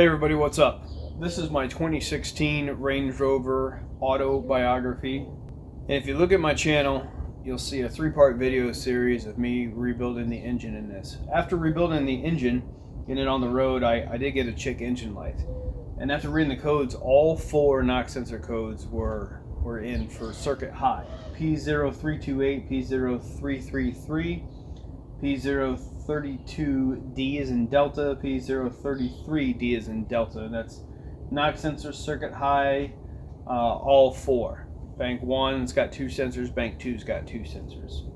Hey everybody, what's up? This is my 2016 Range Rover autobiography. And if you look at my channel, you'll see a 3-part video series of me rebuilding the engine in this. After rebuilding the engine, getting it on the road, I did get a check engine light. And after reading the codes, all 4 knock sensor codes were in for circuit high. P0328, P0333, P032D is in Delta, P033D is in Delta, and that's knock sensor circuit high, all 4. Bank 1's got 2 sensors, Bank 2's got 2 sensors.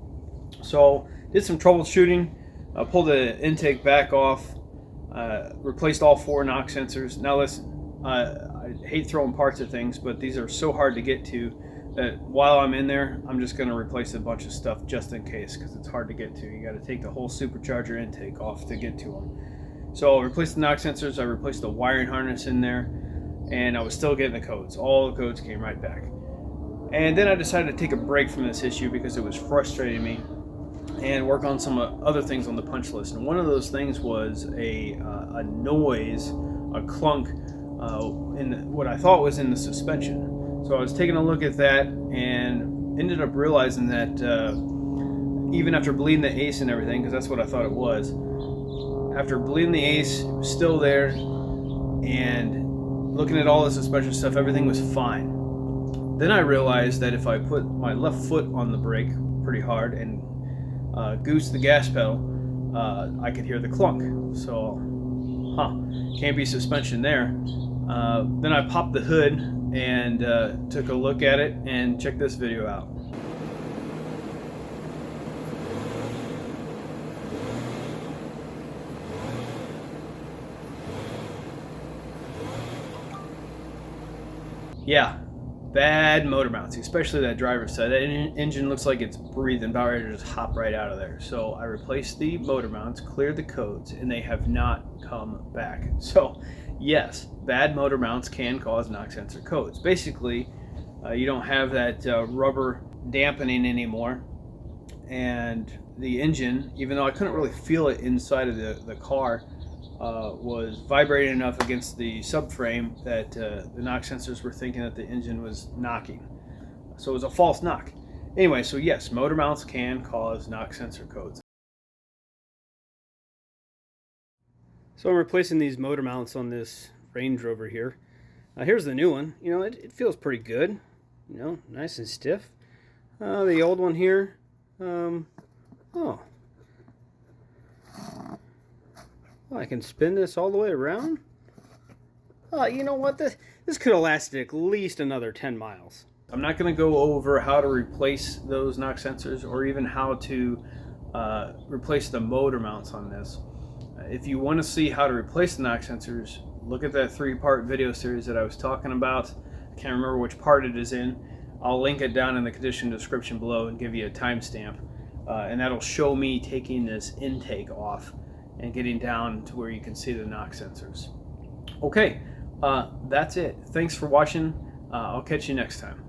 So did some troubleshooting, pulled the intake back off, replaced all 4 knock sensors. Now listen, I hate throwing parts at things, but these are so hard to get to that while I'm in there, I'm just going to replace a bunch of stuff just in case, because it's hard to get to. You got to take the whole supercharger intake off to get to them. So I replaced the knock sensors, I replaced the wiring harness in there, and I was still getting the codes. All the codes came right back. And then I decided to take a break from this issue because it was frustrating me and work on some other things on the punch list. And one of those things was a noise, a clunk in what I thought was in the suspension. So I was taking a look at that and ended up realizing that even after bleeding the ace and everything, because that's what I thought it was, after bleeding the ace, it was still there, and looking at all the suspension stuff, everything was fine. Then I realized that if I put my left foot on the brake pretty hard and goose the gas pedal, I could hear the clunk. So, can't be suspension there. Then I popped the hood and took a look at it, and check this video out. Yeah, bad motor mounts, especially that driver's side. That engine looks like it's breathing, about ready to just hop right out of there. So I replaced the motor mounts, cleared the codes, and they have not come back. So yes, bad motor mounts can cause knock sensor codes. Basically, you don't have that rubber dampening anymore, and the engine, even though I couldn't really feel it inside of the car, was vibrating enough against the subframe that the knock sensors were thinking that the engine was knocking. So it was a false knock. Anyway, so yes, motor mounts can cause knock sensor codes. So I'm replacing these motor mounts on this Range Rover here. Here's the new one. You know, it feels pretty good. You know, nice and stiff. The old one here, well, I can spin this all the way around. You know what? This could have lasted at least another 10 miles. I'm not going to go over how to replace those knock sensors or even how to replace the motor mounts on this. If you want to see how to replace the knock sensors, look at that 3-part video series that I was talking about. I can't remember which part it is in. I'll link it down in the condition description below and give you a timestamp. And that'll show me taking this intake off and getting down to where you can see the knock sensors. Okay, that's it. Thanks for watching. I'll catch you next time.